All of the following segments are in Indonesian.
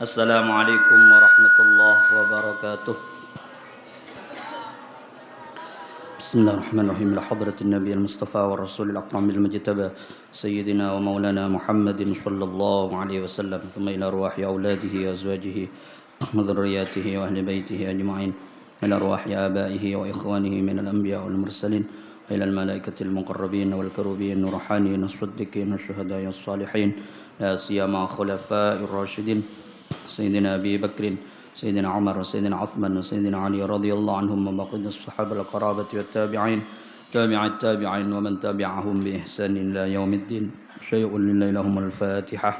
Assalamualaikum warahmatullahi wabarakatuh. Bismillahirrahmanirrahim. Ila hadratin Nabi al-Mustafa wa Rasulil Akram al-Mujtaba Sayyidina wa Maulana Muhammadin sallallahu alaihi wasallam. Thumma ila arwahi auladihi wa azwajihi wa dhurriyyatihi wa ahli baitihi ajma'in. Ila arwahi abaihi wa ikhwanihi min al-anbiya wal mursalin. إلى الملائكة المقربين والكروبين والروحانيين والصديقين والشهداء والصالحين لا سيما خلفاء الراشدين سيدنا أبي بكر سيدنا عمر وسيدنا عثمان وسيدنا علي رضي الله عنهم وبقية الصحابة القرابة والتابعين تابع التابعين ومن تبعهم بإحسان إلى يوم الدين. شيء لله لهم الفاتحة.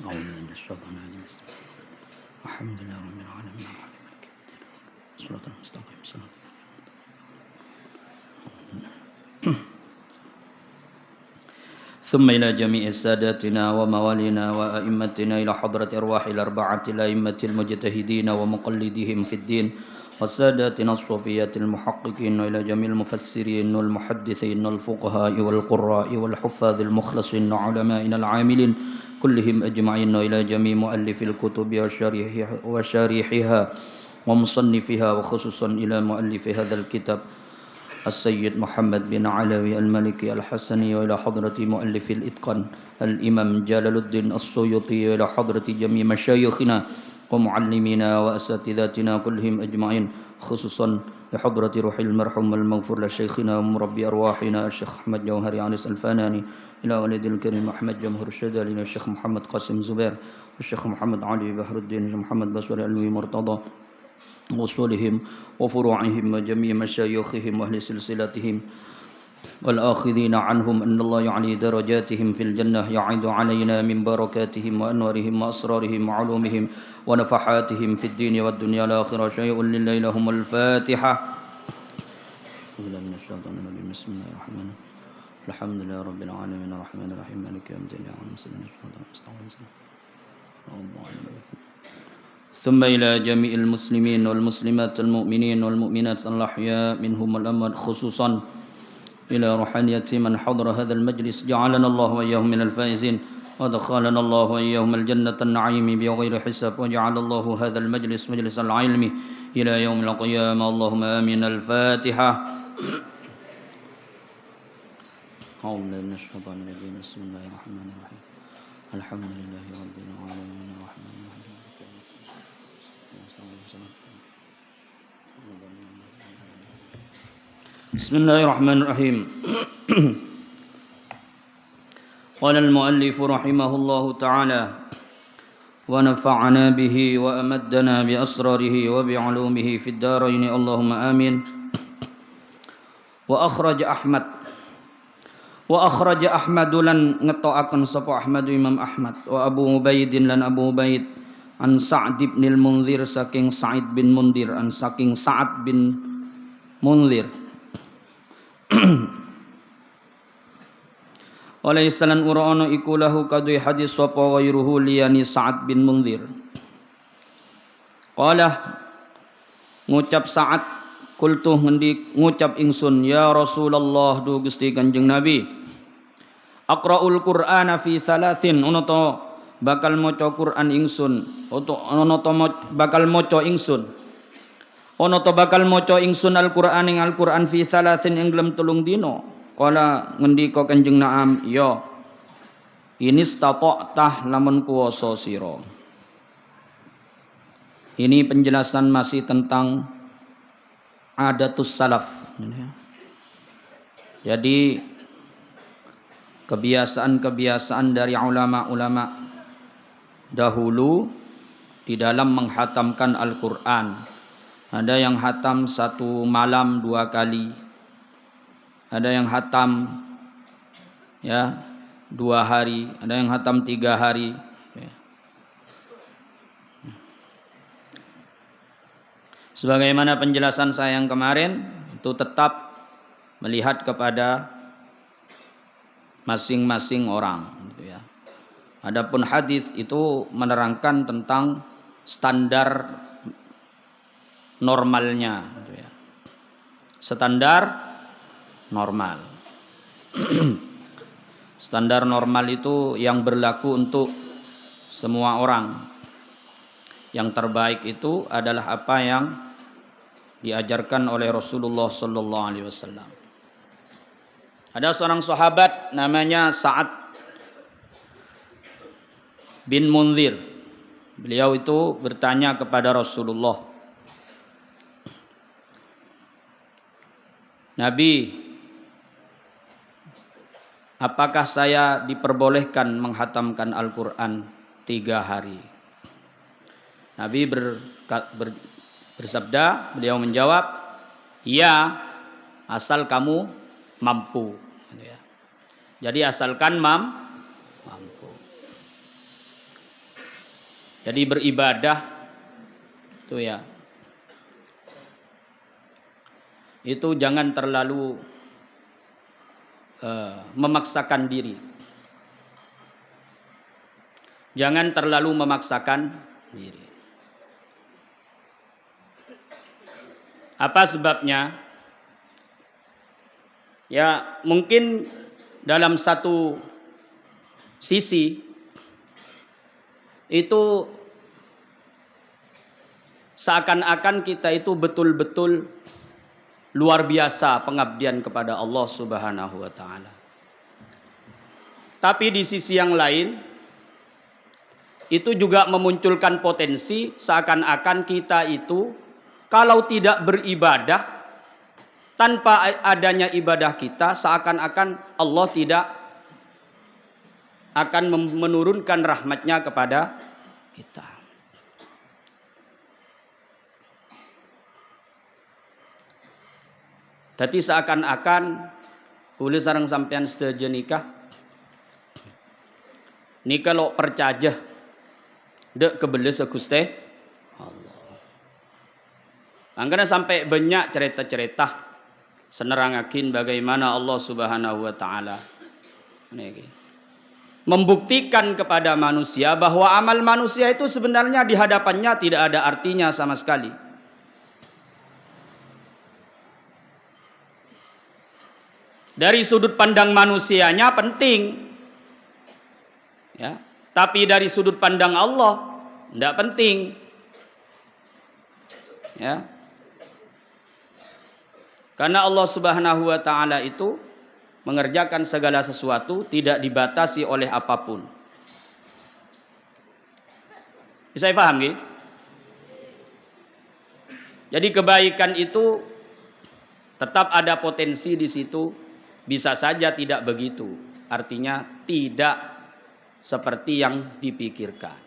أعوذ بالله من الشيطان الرجيم. الحمد لله رب العالمين صراط المستقيم صراط ثم إلى جميع ساداتنا وموالينا وأئمتنا إلى حضرة أرواح الأربعة الأئمة المجتهدين ومقلدهم في الدين وساداتنا الصوفية المحققين وإلى جميع المفسرين والمحدثين والفقهاء والقراء والحفاظ المخلصين وعلمائنا العاملين كلهم أجمعين وإلى جميع مؤلف الكتب وشارحها ومصنفها وخصوصا إلى مؤلف هذا الكتاب السيد محمد بن علوي المالكي الحسني وإلى حضرة مؤلف الإتقان الإمام جلال الدين السيوطي وإلى حضرة جميع مشايخنا ومعلمينا وأساتذتنا كلهم أجمعين خصوصا لحضرة روح المرحوم المغفور لشيخنا ومربي أرواحنا الشيخ أحمد جوهري عنيس الفناني إلى والد الكريم أحمد جمهور الشذالي الشيخ محمد قاسم زبير الشيخ محمد علي بحر الدين محمد بصري الوي مرتضى وصولهم وفروعهم وجميع مشايخهم وأهل سلسلتهم والآخذين عنهم أن الله يعلي درجاتهم في الجنة يعيد علينا من بركاتهم وأنوارهم وأسرارهم وعلومهم ونفحاتهم في الدين والدنيا الآخرة. شيء لله لهم الفاتحة. بسم الله الرحمن الرحيم. الحمد لله رب العالمين الرحمن الرحيم مالك يوم الدين ثم إلى جميع المسلمين والمسلمات المؤمنين والمؤمنات الأحياء منهم والأموات خصوصا إلى روحانية من حضر هذا المجلس جعلنا الله وإياهم من الفائزين ودخلنا الله وإياهم الجنة النعيم بغير حساب وجعل الله هذا المجلس مجلس العلم إلى يوم القيامة. اللهم آمين. الفاتحة. أعوذ بالله من الشيطان الرجيم. بسم الله الرحمن الرحيم. الحمد لله رب العالمين الرحمن الرحيم. بسم الله الرحمن الرحيم. قال المؤلف رحمه الله تعالى ونفعنا به وأمدنا بأسراره وبعلومه في الدارين اللهم آمين. وأخرج أحمد لن ngetoaken sapa Ahmad Imam Ahmad wa Abu Ubaidin lan Abu Ubaid an Sa'd bin al-Munzir saking Sa'id bin Mundir an saking Sa'ad bin Munzir oleh istalan urana iku lahu kadui hadis sapa wairuhu liyani Sa'ad bin Munzir. Qala ngucap Sa'ad kultu ngucap ingsun ya Rasulullah du Gusti Kanjeng Nabi aqraul Qur'ana fi salasin unoto bakal maca Qur'an ingsun unoto bakal maca ingsun Al-Qur'an ing Al-Qur'an fi salasin ing dalem 3 dina. Kala ngendika Kanjeng Naam ya ini stata'tah lamun kuwasa sira. Ini penjelasan masih tentang adatus salaf. Jadi kebiasaan dari ulama-ulama dahulu di dalam menghatamkan Al-Qur'an. Ada yang hatam 1 malam 2 kali. Ada yang hatam 2 hari, ada yang hatam 3 hari. Sebagaimana penjelasan saya yang kemarin, itu tetap melihat kepada masing-masing orang gitu ya. Adapun hadis itu menerangkan tentang standar normalnya gitu ya. Standar normal. Standar normal itu yang berlaku untuk semua orang. Yang terbaik itu adalah apa yang diajarkan oleh Rasulullah sallallahu alaihi wasallam. Ada seorang sahabat namanya Sa'ad bin Munzir. Beliau itu bertanya kepada Rasulullah, Nabi, apakah saya diperbolehkan menghatamkan Al-Quran 3 hari? Nabi bersabda, beliau menjawab, ya, asal kamu mampu. Jadi asalkan mampu. Jadi beribadah itu ya, itu jangan terlalu memaksakan diri. Jangan terlalu memaksakan diri. Apa sebabnya? Ya, mungkin dalam satu sisi itu seakan-akan kita itu betul-betul luar biasa pengabdian kepada Allah Subhanahu wa taala. Tapi di sisi yang lain itu juga memunculkan potensi seakan-akan kita itu kalau tidak beribadah, tanpa adanya ibadah kita, seakan-akan Allah tidak akan menurunkan rahmatnya kepada kita. Jadi seakan-akan boleh sarang sampean setuju nikah lo percaya dek kebele Gusti Allah. Angkana sampai banyak cerita-cerita senerangakin bagaimana Allah Subhanahu wa taala membuktikan kepada manusia bahwa amal manusia itu sebenarnya di hadapannya tidak ada artinya sama sekali. Dari sudut pandang manusianya penting, ya, tapi dari sudut pandang Allah tidak penting, ya. Karena Allah Subhanahu wa taala itu mengerjakan segala sesuatu tidak dibatasi oleh apapun. Bisa paham nggih? Jadi kebaikan itu tetap ada potensi di situ, bisa saja tidak begitu. Artinya tidak seperti yang dipikirkan.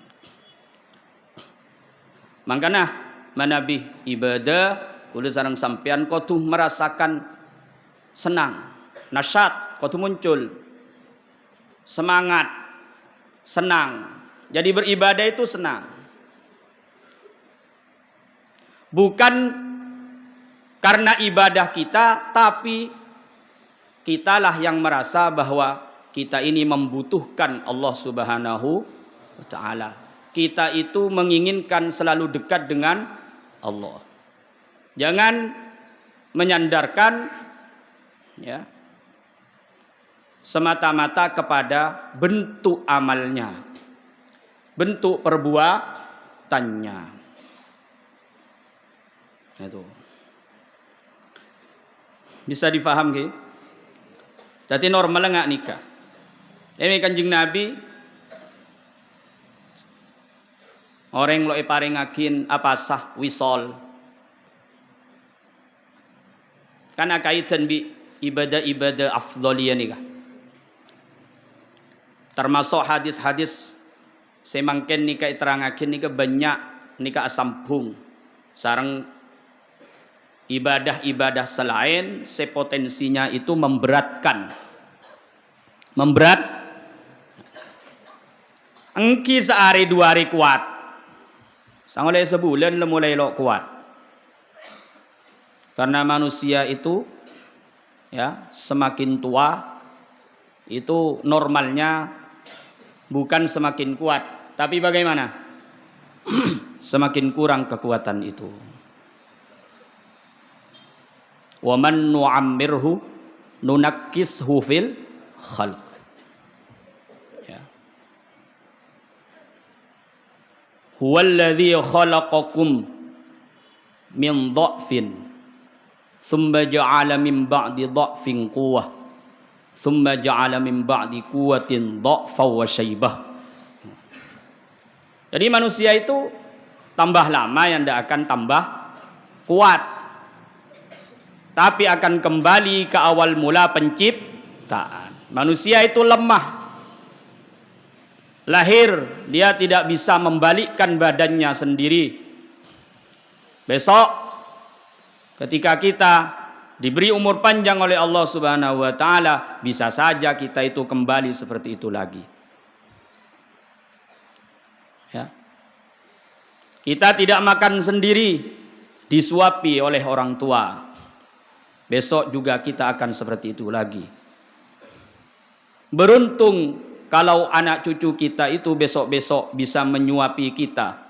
Makanya manabi ibadah kudu sareng sampean kudu merasakan senang, nasyat kudu muncul, semangat, senang. Jadi beribadah itu senang. Bukan karena ibadah kita, tapi kitalah yang merasa bahwa kita ini membutuhkan Allah Subhanahu wa taala. Kita itu menginginkan selalu dekat dengan Allah. Jangan menyandarkan, ya, semata-mata kepada bentuk amalnya, bentuk perbuatannya. Itu bisa difaham ke? Jadi normal nggak nikah. Ini Kanjeng Nabi orang lo paringakin apa sah wisol. Karena kaitan bi ibadah-ibadah afdhaliyah nikah. Termasuk hadis-hadis semangken nikah terangakin nikah banyak nikah sambung. Sareng ibadah-ibadah selain sepotensinya itu memberatkan. Memberat. Engki sehari 2 hari kuat. Sangoleh sebulan mulai lo kuat. Karena manusia itu, ya, semakin tua itu normalnya bukan semakin kuat, tapi bagaimana? Semakin kurang kekuatan itu. Wa man nu'ammirhu nunakkishu fil khalq. Ya. Huwallazi khalaqakum min dha'fin thumma ja'ala min ba'di dha'fin quwwah thumma ja'ala min ba'di quwwatin dha'fan wa syaibah. Jadi manusia itu tambah lama yang tidak akan tambah kuat, tapi akan kembali ke awal mula penciptaan. Manusia itu lemah. Lahir, dia tidak bisa membalikkan badannya sendiri. Besok, ketika kita diberi umur panjang oleh Allah Subhanahu wa Ta'ala, bisa saja kita itu kembali seperti itu lagi. Ya. Kita tidak makan sendiri, disuapi oleh orang tua. Besok juga kita akan seperti itu lagi. Beruntung kalau anak cucu kita itu besok-besok bisa menyuapi kita.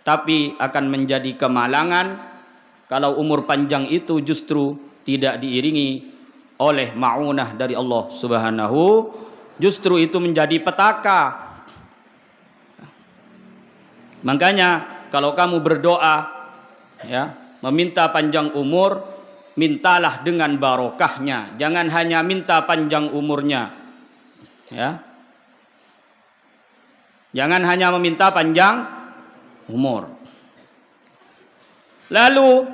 Tapi akan menjadi kemalangan kalau umur panjang itu justru tidak diiringi oleh ma'unah dari Allah Subhanahu. Justru itu menjadi petaka. Makanya kalau kamu berdoa, ya, meminta panjang umur, mintalah dengan barokahnya. Jangan hanya minta panjang umurnya. Ya. Jangan hanya meminta panjang umur. Lalu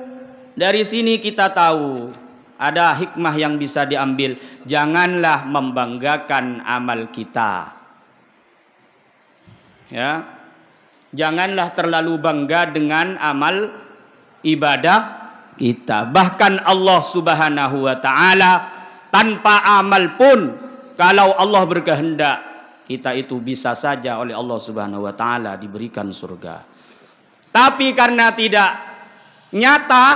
dari sini kita tahu ada hikmah yang bisa diambil. Janganlah membanggakan amal kita. Ya. Janganlah terlalu bangga dengan amal ibadah kita. Bahkan Allah Subhanahu wa Ta'ala tanpa amal pun, kalau Allah berkehendak, kita itu bisa saja oleh Allah Subhanahu wa Ta'ala diberikan surga. Tapi karena tidak nyata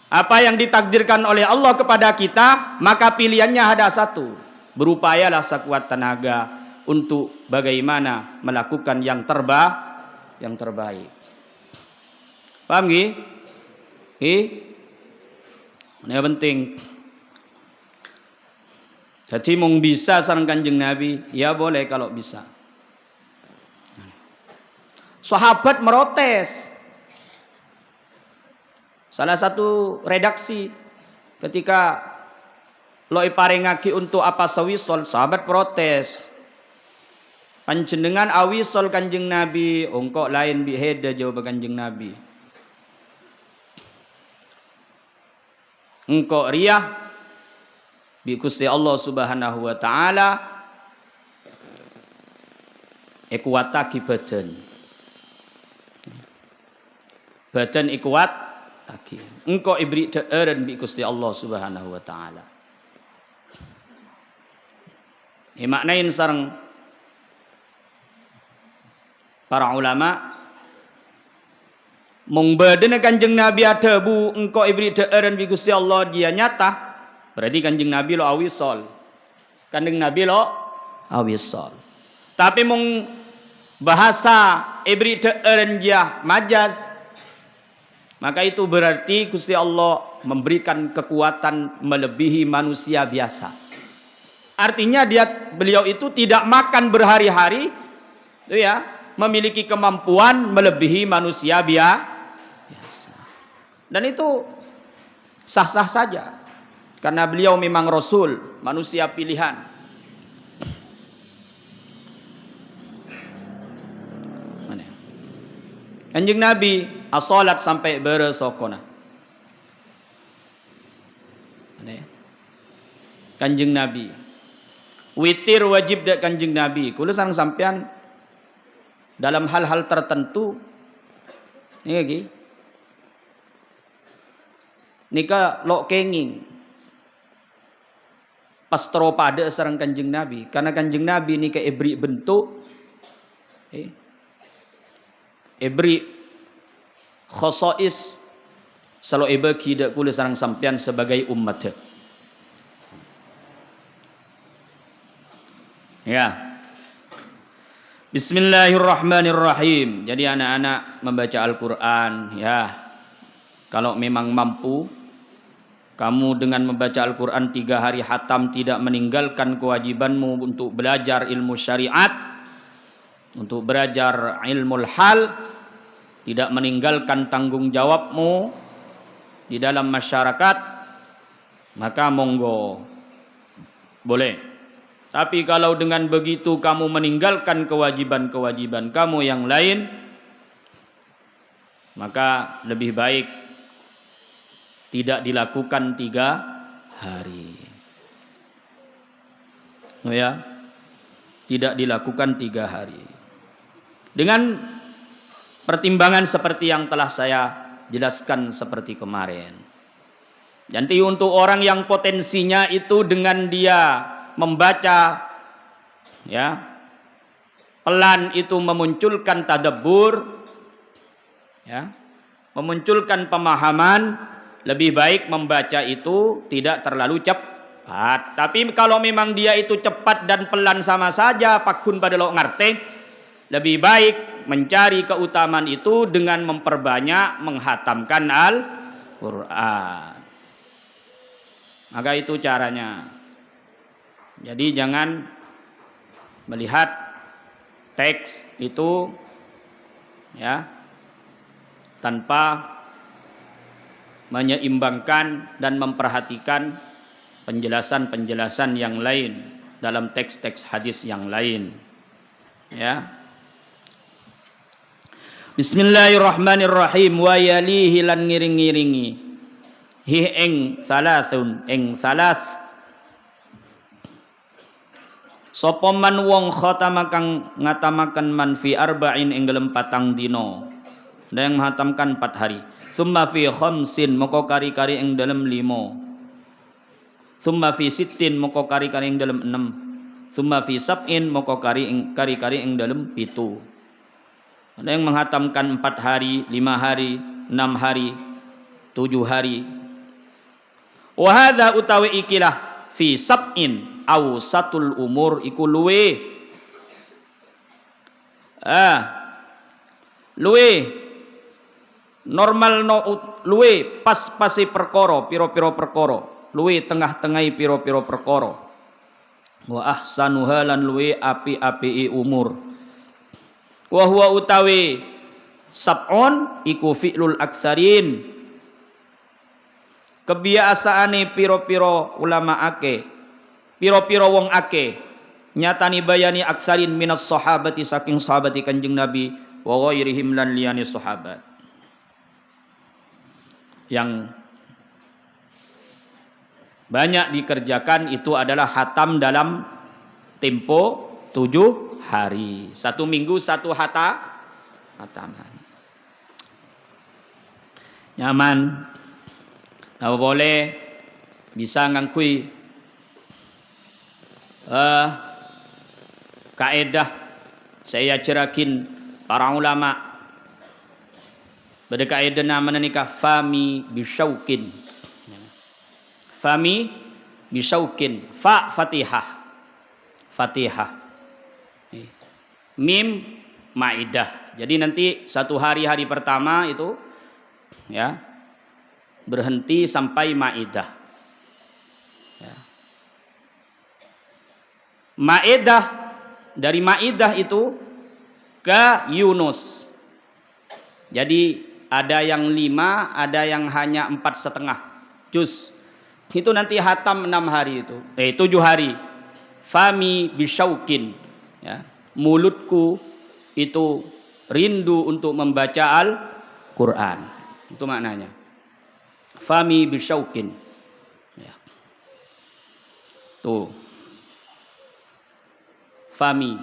apa yang ditakdirkan oleh Allah kepada kita, maka pilihannya ada satu. Berupayalah sekuat tenaga untuk bagaimana melakukan yang terbaik. Paham nggih? Ini penting. Jadi mung bisa sareng Kanjeng Nabi, ya boleh kalau bisa. Sahabat merotes. Salah satu redaksi ketika loi parengake untuk apa sawisol, sahabat protes. Panjenengan awisol Kanjeng Nabi, engkau lain biheda jawab Kanjeng Nabi. Engkau riyah bi Gusti Allah Subhanahu wa Ta'ala ekuataki badan ekuat lagi engkau ibri deeren bi Gusti Allah Subhanahu wa Ta'ala. Maknain sareng para ulama mung badan Kanjeng Nabi ada bu engkau ibri deeren bi Gusti Allah dia nyata. Berarti Kanjeng Nabi lo awisol. Kanjeng Nabi lo awisol. Tapi mung bahasa ibri de'erenjah majaz, maka itu berarti Gusti Allah memberikan kekuatan melebihi manusia biasa. Artinya beliau itu tidak makan berhari-hari, itu ya, memiliki kemampuan melebihi manusia biasa. Dan itu sah-sah saja. Karena beliau memang Rasul, manusia pilihan. Mana? Kanjeng Nabi as-salat sampai beresokona. Mana? Kanjeng Nabi. Witir wajib dak Kanjeng Nabi. Kula sareng sampean dalam hal-hal tertentu ini lagi. Nika lo kenging. Pastro pada sareng Kanjeng Nabi, karena Kanjeng Nabi ini ke ebri bentuk ebri khosais selalu ebagi dak kula sareng sampean sebagai umat. Ya. Bismillahirrahmanirrahim. Jadi anak-anak membaca Al-Qur'an ya. Kalau memang mampu kamu dengan membaca Al-Quran 3 hari hatam tidak meninggalkan kewajibanmu untuk belajar ilmu syariat, untuk belajar ilmul hal, tidak meninggalkan tanggung jawabmu di dalam masyarakat, maka monggo, boleh. Tapi kalau dengan begitu kamu meninggalkan kewajiban-kewajiban kamu yang lain, maka lebih baik tidak dilakukan 3 hari. Oh ya, tidak dilakukan 3 hari. Dengan pertimbangan seperti yang telah saya jelaskan seperti kemarin. Jadi untuk orang yang potensinya itu dengan dia membaca ya pelan itu memunculkan tadabbur, ya, memunculkan pemahaman, lebih baik membaca itu tidak terlalu cepat. Tapi kalau memang dia itu cepat dan pelan sama saja, pakun pada lo ngerti, lebih baik mencari keutamaan itu dengan memperbanyak menghatamkan Al-Quran. Maka itu caranya. Jadi jangan melihat teks itu ya tanpa menyeimbangkan dan memperhatikan penjelasan-penjelasan yang lain dalam teks-teks hadis yang lain. Ya. Bismillahirrahmanirrahim. Wa yalihi lan ngiring-ngiringi hi ing salasun ing salas sapa man wong khatamakan ngatamakan man fi arba'in ing dalem 4 dina, yang menghatamkan 4 hari. Summa fi khamsin moko kari-kari ing dalem 5. Summa fi sittin moko kari-kari ing dalem 6. Summa fi sab'in moko kari-kari ing dalem 7. Ada yang menghatamkan 4 hari, 5 hari, 6 hari, 7 hari. Wa hadza utawi ikilah fi sab'in awsatul umur iku luwe normal no luwe pas-pasi perkara pira-pira perkara, luwe tengah-tengahi pira-pira perkara. Wa ahsanuha lan luwe api-apii umur. Wa huwa utawi sab'un iku fi'lul aksarin, kebiasaane pira-pira ulama ake, pira-pira wong ake, nyatani bayani aksarin minas sahabati saking sahabati Kanjeng Nabi wa ghairihim lan liyani sahabat. Yang banyak dikerjakan itu adalah hatam dalam tempo 7 hari. 1 minggu 1 hataman. Nyaman. Kalau boleh bisa ngangkui kaedah saya cerakin para ulama pada kaedah namanya nikah fami bisyaukin. Fami bisyaukin, fa fatihah, mim maidah. Jadi nanti 1 hari pertama itu ya berhenti sampai maidah. Ya. Maidah, dari maidah itu ke Yunus. Jadi ada yang 5, ada yang hanya 4,5 juz. Itu nanti hatam 6 hari itu. 7 hari. Fami bisyaukin. Ya. Mulutku itu rindu untuk membaca Al-Quran. Itu maknanya. Fami bisyaukin. Ya. Tuh. Fami.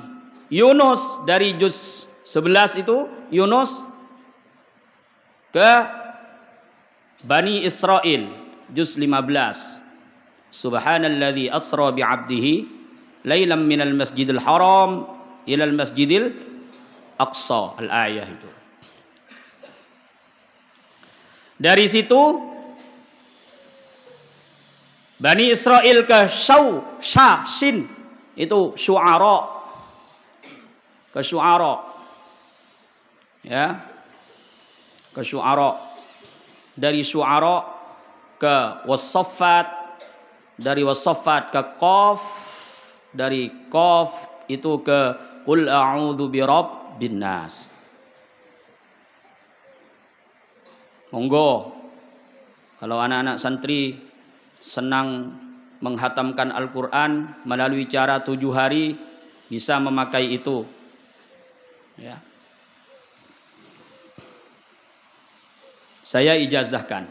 Yunus dari juz 11 itu Yunus ke Bani Israel juz 15. Subhanalladzi asra bi'abdihi lailam minal masjidil haram ilal masjidil aqsa, al-ayah itu. Dari situ Bani Israel ke Shin itu syu'ara, ke syu'ara, ya, ke syu'ara. Dari syu'ara ke wasaffat, dari wasaffat ke qaf, dari qaf itu ke qul a'udzu birabbin nas. Monggo kalau anak-anak santri senang menghatamkan Al-Quran melalui cara 7 hari, bisa memakai itu. Ya. Saya ijazahkan.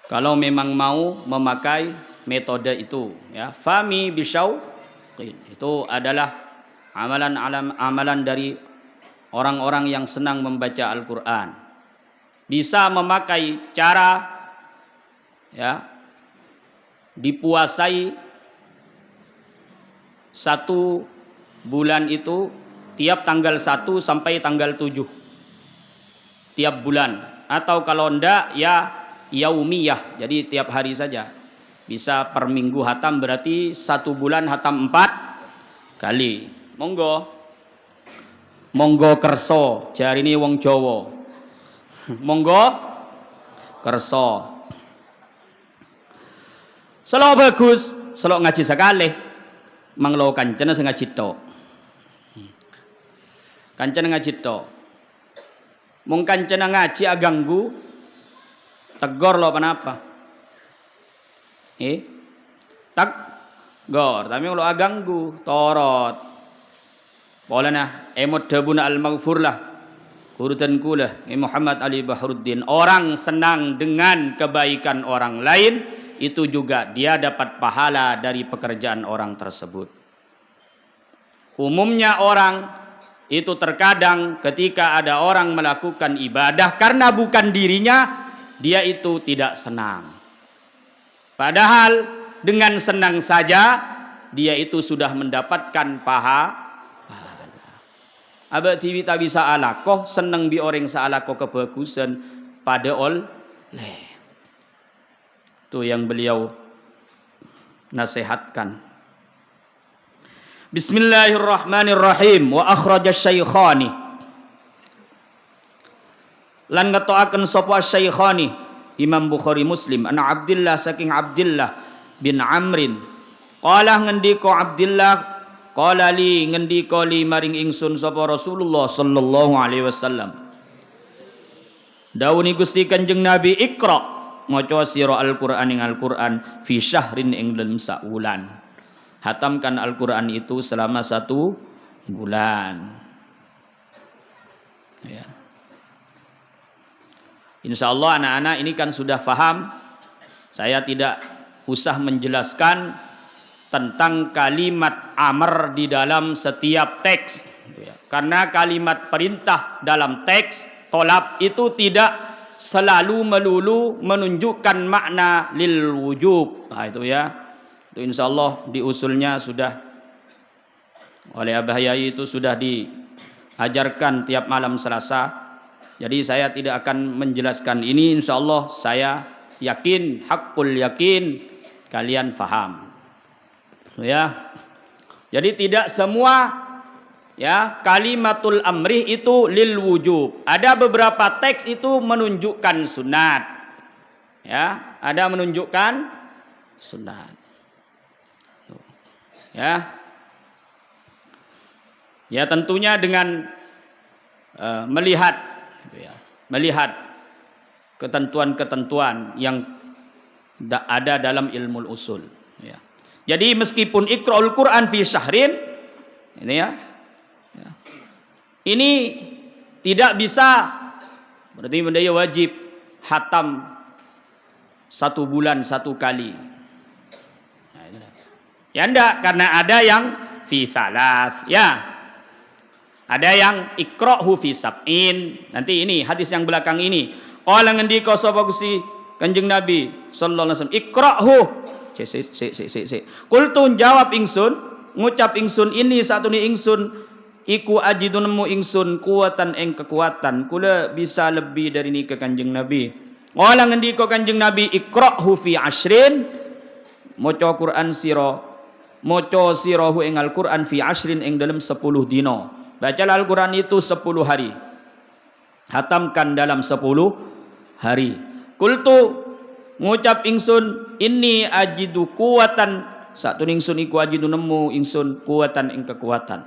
Kalau memang mau memakai metode itu, ya, fami bisyauqin, itu adalah amalan dari orang-orang yang senang membaca Al-Quran. Bisa memakai cara, ya, dipuasai 1 bulan itu tiap tanggal 1 sampai tanggal 7 tiap bulan, atau kalau enggak ya yaumiyah, jadi tiap hari saja. Bisa per minggu hatam, berarti 1 bulan hatam 4 kali. Monggo kerso, jari ini wong Jawa. Monggo kerso. Selo bagus, selo ngaji sekali. Manglo kancana sing ngaji tok. Kancana ngaji tok. Mung kancana ngaji aganggu, tegor lo kenapa? Tegor, tapi kalau aganggu, torot. Bolehna emot dabuna al-maghfur lah. Kurutanku lah, Muhammad Ali Bahruddin. Orang senang dengan kebaikan orang lain, itu juga dia dapat pahala dari pekerjaan orang tersebut. Umumnya orang itu terkadang ketika ada orang melakukan ibadah karena bukan dirinya, dia itu tidak senang. Padahal dengan senang saja dia itu sudah mendapatkan pahala. Abad TV tak bisa alakoh, senang bi orang saalakoh kebagusan pada oleh. Itu yang beliau nasihatkan. Bismillahirrahmanirrahim. Wa akhraja syaikhani. Lan ngetoaken sapa syaikhani Imam Bukhari Muslim ana Abdullah saking Abdullah bin Amrin. Qala ngendika Abdullah, qala li ngendika li maring ingsun sapa Rasulullah sallallahu alaihi wasallam. Dawuh Gusti Kanjeng Nabi, Iqra, maca sira Al-Qur'an ing Al-Qur'an fi syahrin ing dalem sak wulan. Hatamkan Al-Qur'an itu selama 1 bulan. Ya. Insyaallah anak-anak ini kan sudah paham. Saya tidak usah menjelaskan tentang kalimat amr di dalam setiap teks. Karena kalimat perintah dalam teks tolab itu tidak selalu melulu menunjukkan makna lil wujub. Nah, itu ya. Itu insyaallah di usulnya sudah oleh Abah Yai itu sudah diajarkan tiap malam Selasa. Jadi saya tidak akan menjelaskan ini, insyaallah saya yakin, hakul yakin kalian faham. Ya. Jadi tidak semua ya kalimatul amrih itu lil wujub. Ada beberapa teks itu menunjukkan sunat. Ya, ada menunjukkan sunat. Ya. Ya tentunya dengan melihat ketentuan-ketentuan yang ada dalam ilmu usul. Ya. Jadi meskipun Iqra'ul Quran fi syahrin, ini ya, ini tidak bisa berarti mendaya wajib hatam 1 bulan 1 kali. Nah, ya enggak, karena ada yang fi salas, ya. Ada yang ikra'hu fi sab'in. Nanti ini hadis yang belakang ini. Qala ngendika sapa Gusti Kanjeng Nabi sallallahu alaihi wasallam, ikra'hu. Qultu jawab ingsun, ngucap ingsun ini satune ingsun iku ajidu nemu ingsun kuwatan ing kekuatan. Kula bisa lebih dari ini ke Kanjeng Nabi. Qala ngendika Kanjeng Nabi, ikra'hu fi ashrin. Maca Quran sira, maca sirahu ing Al-Quran fi ashrin ing dalam 10 dina. Baca Al-Quran itu 10 hari. Hatamkan dalam 10 hari. Kultu ngucap ingsun, inni ajidu kuwatan satune ingsun iku ajidu nemu ingsun kuwatan ing kekuatan.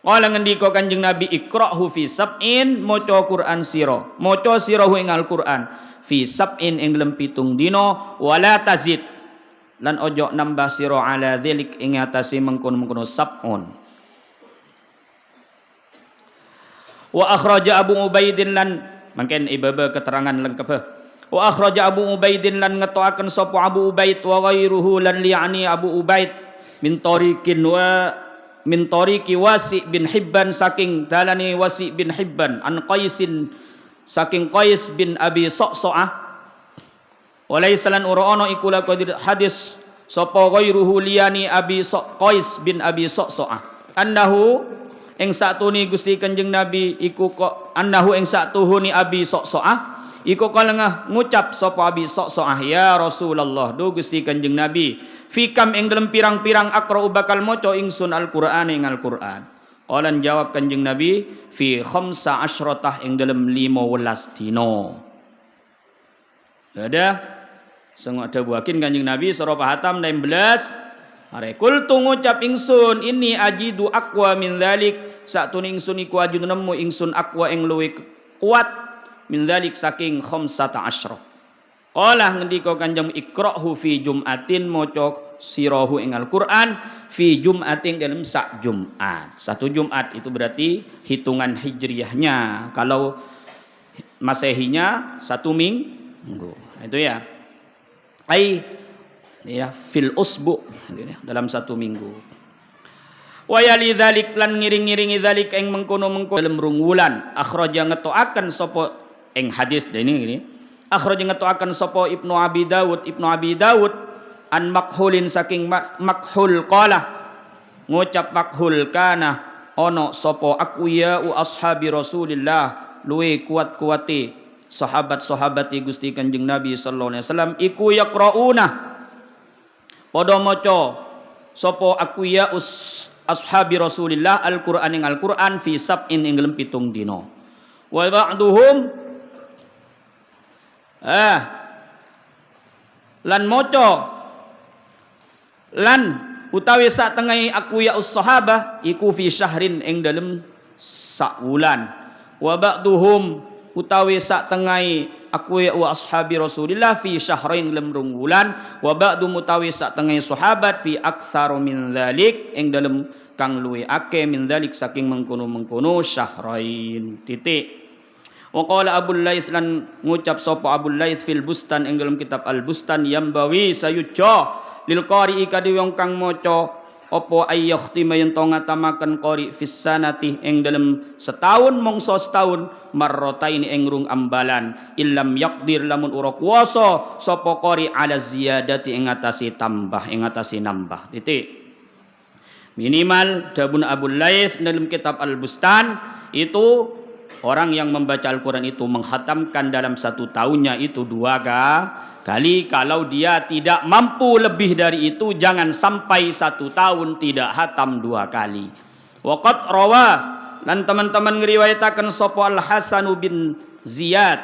Kala ngendika Kanjeng Nabi ikra'hu fi sab'in maca Quran sira. Maca sira ing Al-Qur'an fi sab'in ing dalem 7 dina wala tazid lan ojo nambah sira ala dzalik ing atase mengkono-mengkono sab'un. Wa akhraja Abu Ubaidin lan mangken ibaba keterangan lengkap. Wa akhraja Abu Ubaidin lan ngetoaken sapa Abu Ubaid wa ghairuhu lan liyani Abu Ubaid min tariqi Wasi bin Hibban saking dalane Wasi bin Hibban an Qaisin saking Qais bin Abi Sa'sa'ah walaysa lan ora ana iku la hadis sapa ghairuhu liyani Qais bin Abi Sa'sa'ah annahu ing satune Gusti Kanjeng Nabi iku kok annahu ing satuhuni Abi Sa'sa'ah iku kalengah ngucap sapa Abi Sa'sa'ah ya Rasulullah do Gusti Kanjeng Nabi fikam ing dalem pirang-pirang aqra'u bakal maca ingsun Al-Qur'an ing Al-Qur'an. Qalan jawab Kanjeng Nabi fi 15 ing dalem 15 dina. Ada sing ada buakin Kanjeng Nabi sura Hatam 16 are kul tu ngucap ingsun ini ajidu aqwa min dzalik satune ingsun iku ajidu nemu ingsun aqwa ing luwih kuat min dzalik saking 15. Qala ngendika Kanjeng ikra'hu fi jum'atin maca sirahu ing Al-Qur'an fi jum'atin dalam sak Jumat. Satu Jumat itu berarti hitungan hijriyahnya. Kalau Masehinya satu minggu. Itu ya. Ai ya fil usbu dalam satu minggu. Wa yali dzalik lan ngiring-ngiringi dzalik ing mengkono-mengkono dalam rung wulan akhraja ngetoaken sapa ing hadis ini akhraja ngetoaken sapa Ibnu Abi Dawud an Makhulin saking Makhul qala ngucap Makhul kana ono sapa aqwiya ashabi Rasulillah luwe kuat-kuate sahabat-sahabati Gusti Kanjeng Nabi sallallahu alaihi wasallam iku yaqrauna padha maca sapa aqwiya ashabi Rasulillah Al-Qur'an ing Al-Qur'an fi sab'in ing dalem 7 dina wa ba'duhum lan maca lan utawi sak tengahe aqwiya sahabah iku fi syahrin ing dalem sak wulan wa ba'duhum utawi sak tengahe aqwiya ashabi Rasulillah fi syahrain lem rung wulan wa ba'du mutawi sak tengahe sahabat fi aktsaru min dzalik ing dalem kang luwih akeh min dzalik saking mengkono-mengkono syahrain titik. Wa qala Abu Laits lan ngucap sapa Abu Laits fil Bustan ing dalam kitab Al Bustan yambawi sayuja lil qari'i kadhe wong kang maca apa ayyakhtima yen to ngatamaken qari fis sanati ing dalam setahun mongso setahun marratain ing rung ambalan illam yaqdir lamun ora kuwasa sapa qari ala ziyadati ing atase tambah ing atase nambah titik. Minimal dabun Abu Laits dalam kitab Al Bustan itu orang yang membaca Al-Quran itu menghatamkan dalam satu tahunnya itu 2 kali. Kalau dia tidak mampu lebih dari itu, jangan sampai 1 tahun tidak hatam 2 kali. Waqad rawa dan teman-teman ngeriwayatakan sapa Al-Hasan bin Ziyad.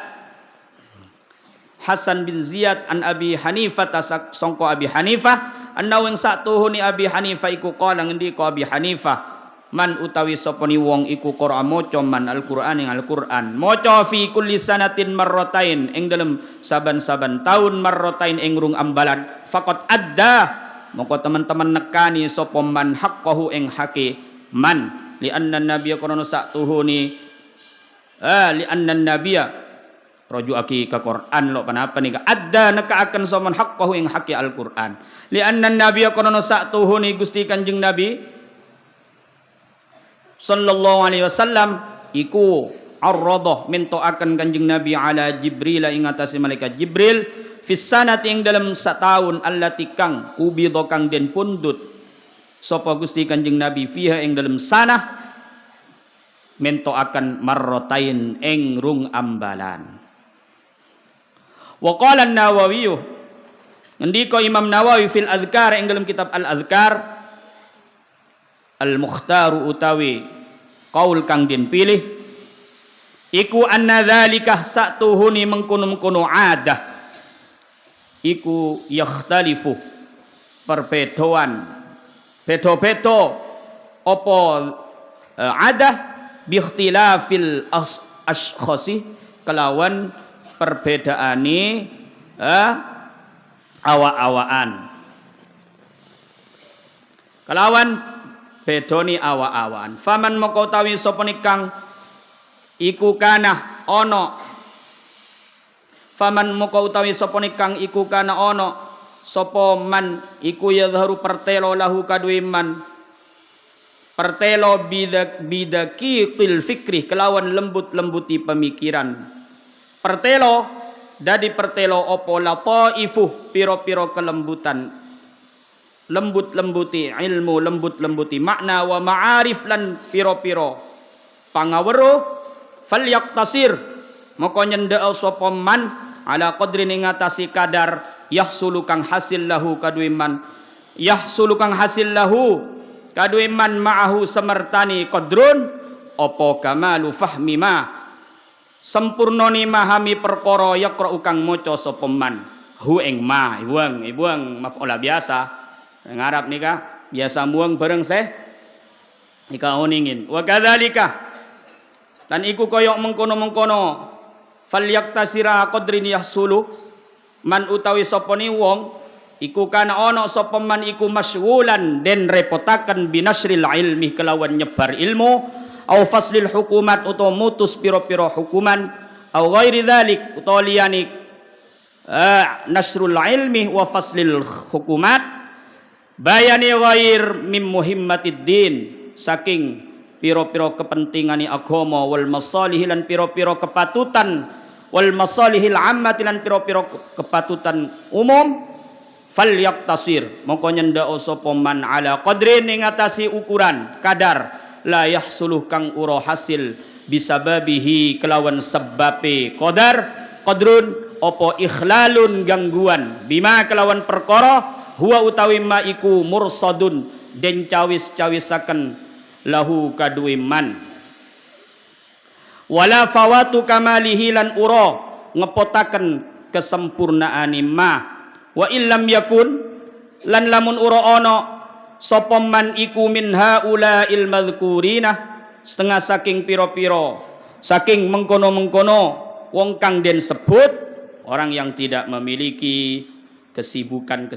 Hasan bin Ziyad an Abi Hanifah sangko Abi Hanifah annahu ing satuhune Abi Hanifah iku qala ngendika Abi Hanifah man utawi sapani wong iku qara maca man Al-Qur'an ing Al-Qur'an maca fi kulli sanatin marratain ing dalem saban-saban taun marratain ing rung ambalan faqat adda moko teman-teman nekani sapa man haqqahu ing hake man li anna nabiyya kono satuhuni li anna nabiyya rajuaki ka Quran lo kenapa nih adda nekaaken sapa man haqqahu ing hake Al-Qur'an li anna nabiyya kono satuhuni Gusti Kanjeng Nabi sallallahu alaihi wasallam iku arradah minto akan Kanjeng Nabi ala Jibril ing atase malaikat Jibril fis sanati ing dalam setahun allati kang kubidha kang den pundut sapa Gusti Kanjeng Nabi fiha ing dalam sanah minto akan marratain ing rung ambalan. Wa qala an-Nawawi ngendika Imam Nawawi fil Adhkar ing dalam kitab Al-Adhkar al-mukhtaru utawi qaul kang den pilih iku anna dzalika satuhuni mengkono-mengkono adah iku yakhtalifu perbedaan bedo-bedo apa adah bi ikhtilafil ashkhasi kelawan perbedaane awa-awaan. Kelawan bedoni awa-awaan. Faman moko utawi sapa nikang iku kana ana. Faman moko utawi sapa nikang iku kana ana sapa man iku yadharu pertelo lahu kadue man. Pertelo bidaki qil fikri kelawan lembut-lembuti pemikiran. Pertelo dadi pertelo opo lataifu piro-piro kelembutan. Lembut-lembuti ilmu, lembut-lembuti makna wa ma'arif lan piro-piro pangawero falyaqtasir moko nyendhek sapa man ala qadri ning ngatasi kadar yahsulu kang hasil lahu kadue man yahsulu kang hasil lahu kadue man ma'ahu semertani qadrun apa kamalu fahmi ma sempurnane mahami perkara yaqra kang maca sapa man hu ing ma ibuang maf'ul biasa ngarap nika biasa muang bareng seh nika oningin wa kadzalika lan iku koyok mengkono-mengkono falyaktasira qadrin yahsulu man utawi sapa ni wong iku kana ana sapa man iku masyghulan den repotaken binasril ilmi kelawan nyebar ilmu au faslil hukumat utawa mutus pira-pira hukuman au ghairi dzalik utawa liyane nasrul ilmi wa faslil hukumat bayani ghair mim muhimmatid din saking piro-piro kepentingani agama wal masalih lan piro-piro kepatutan wal masalihil ammati lan piro-piro kepatutan umum falyaqtasir mongko nyendhek sapa man ala qadrin ing ngatasi ukuran kadar la yahsuluh kang ura hasil bisababihi kelawan sebabe qadrun apa ikhlalun gangguan bima kelawan perkara huwa utawi ma iku mursadun den cawis-cawisaken lahu kadue man wala fawatu kamalihi lan ura ngepotaken kesempurnaane ma wa illam yakun lan lamun ura ana sapa man iku min haula'il madzkurina setengah saking pira-pira saking mengkono-mengkono wong kang den sebut orang yang tidak memiliki kesibukan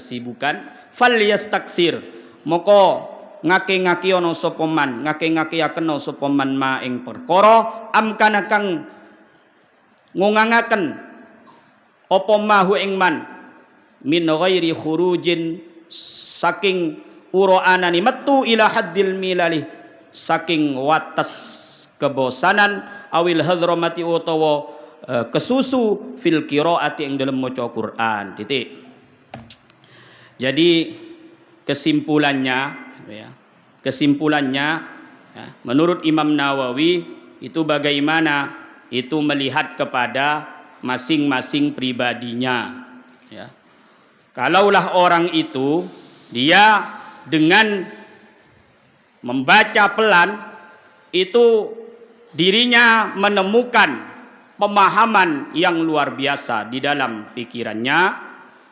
falyastakthir moko ngake-ngake ana sapa man ngake-ngakeaken sapa man ma ing perkara amkana kang ngungangaken apa mahu ing man min ghairi khurujin saking uraanani metu ila haddil milali saking wates kebosanan awil hadramati utawa kesusu fil qiraati ing dalam maca Quran titik. Jadi kesimpulannya menurut Imam Nawawi itu bagaimana itu melihat kepada masing-masing pribadinya ya. Kalaulah orang itu dia dengan membaca pelan itu dirinya menemukan pemahaman yang luar biasa di dalam pikirannya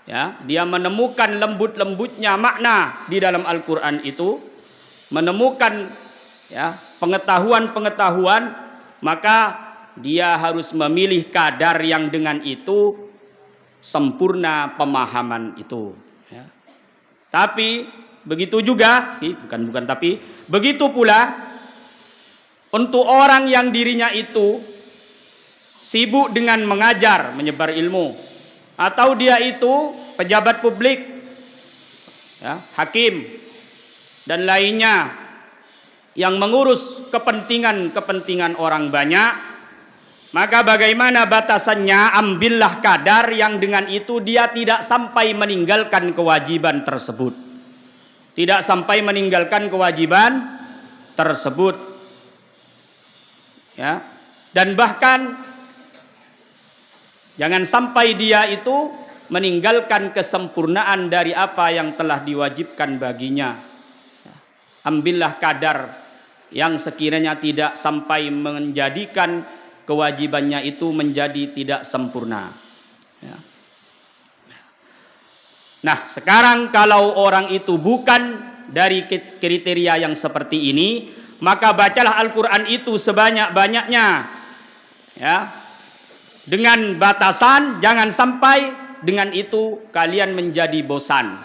ya, dia menemukan lembut-lembutnya makna di dalam Al-Qur'an itu, menemukan ya pengetahuan-pengetahuan, maka dia harus memilih kadar yang dengan itu sempurna pemahaman itu ya. Tapi begitu juga tapi begitu pula untuk orang yang dirinya itu sibuk dengan mengajar, menyebar ilmu, atau dia itu pejabat publik ya, hakim dan lainnya yang mengurus kepentingan orang banyak, maka bagaimana batasannya? Ambillah kadar yang dengan itu dia tidak sampai meninggalkan kewajiban tersebut, tidak sampai meninggalkan kewajiban tersebut ya, dan bahkan jangan sampai dia itu meninggalkan kesempurnaan dari apa yang telah diwajibkan baginya. Ambillah kadar yang sekiranya tidak sampai menjadikan kewajibannya itu menjadi tidak sempurna. Ya. Nah, sekarang kalau orang itu bukan dari kriteria yang seperti ini, maka bacalah Al-Quran itu sebanyak-banyaknya, ya, dengan batasan jangan sampai dengan itu kalian menjadi bosan.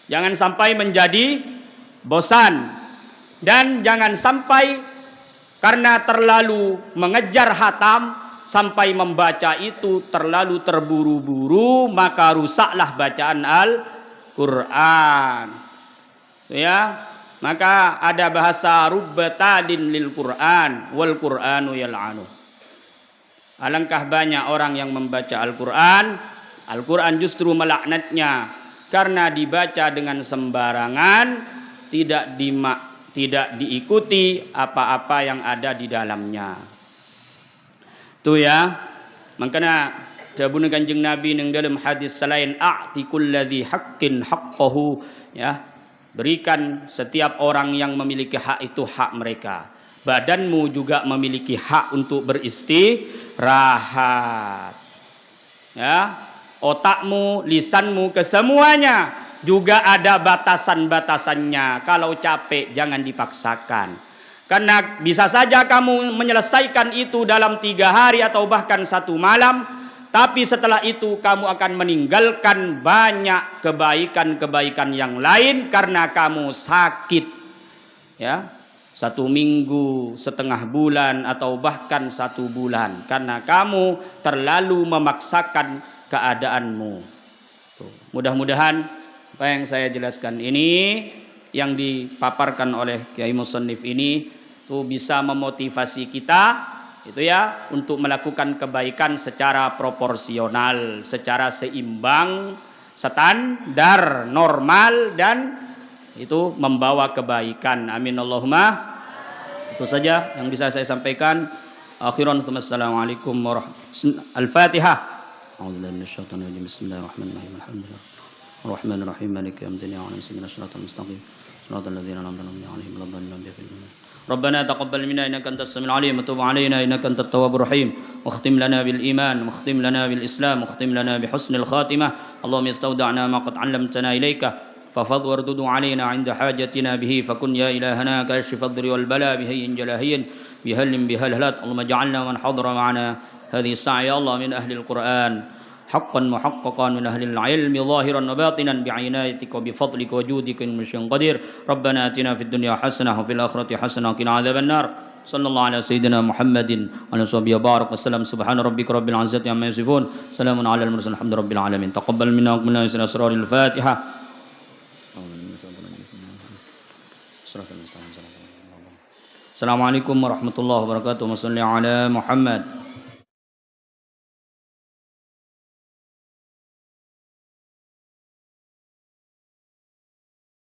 Jangan sampai menjadi bosan, dan jangan sampai karena terlalu mengejar hatam sampai membaca itu terlalu terburu-buru, maka rusaklah bacaan Al-Quran. Ya, maka ada bahasa rubbatadin lil Quran wal Quranu yal'anu. Alangkah banyak orang yang membaca Al-Quran, Al-Quran justru melaknatnya karena dibaca dengan sembarangan, tidak diikuti apa-apa yang ada di dalamnya. Itu ya, makanya jabun Kanjeng Nabi yang dalam hadis selain a'ti kulladzi haqqin haqqahu, ya, berikan setiap orang yang memiliki hak itu hak mereka. Badanmu juga memiliki hak untuk beristirahat, ya, otakmu, lisanmu, kesemuanya juga ada batasan-batasannya. Kalau capek jangan dipaksakan. Karena bisa saja kamu menyelesaikan itu dalam 3 hari atau bahkan 1 malam, tapi setelah itu kamu akan meninggalkan banyak kebaikan-kebaikan yang lain karena kamu sakit, ya, 1 minggu, setengah bulan, atau bahkan 1 bulan karena kamu terlalu memaksakan keadaanmu. Mudah-mudahan apa yang saya jelaskan ini, yang dipaparkan oleh Kiai Musannif ini, itu bisa memotivasi kita, itu ya, untuk melakukan kebaikan secara proporsional, secara seimbang, standar, normal, dan itu membawa kebaikan. Amin Allahumma. Itu saja yang bisa saya sampaikan. Akhiran, assalamualaikum warahmatullahi wabarakatuh. Al-Fatihah. A'udzubillahi minasyaitonir rajim. Bismillahirrahmanirrahim. Alhamdulillah. Ar-Rahmanir-Rahim. Maliki yaumiddin. Iyyaka na'budu wa صراط الذين أنعمت عليهم غير المغضوب عليهم. ربنا تقبل منا إنك أنت السميع العليم وتب علينا إنك أنت التواب الرحيم واختم لنا بالإيمان واختم لنا بالإسلام واختم لنا بحسن الخاتمة. اللهم استودعنا ما قد علمتنا إليك ففض واردد علينا عند حاجتنا به فكن يا إلهنا كاشف الضر والبلاء بهي جلاهي بهل بهلهلات. اللهم اجعلنا من حضر معنا هذه الساعة يا الله من أهل القرآن حقا محققا من أهل العلم ظاهرا وباطنا بعنايتك وبفضلك وجودك من شيء قدير. ربنا آتنا في الدنيا حسنة وفي الآخرة حسنة وقنا عذاب النار. صلى الله على سيدنا محمد وعلى صحبه وبارك وسلم. سبحان ربك رب العزة عما يصفون سلام على المرسلين الحمد لله رب العالمين. تقبل منا ومنا أسرار الفاتحة. السلام عليكم ورحمة الله وبركاته. وصلي على محمد.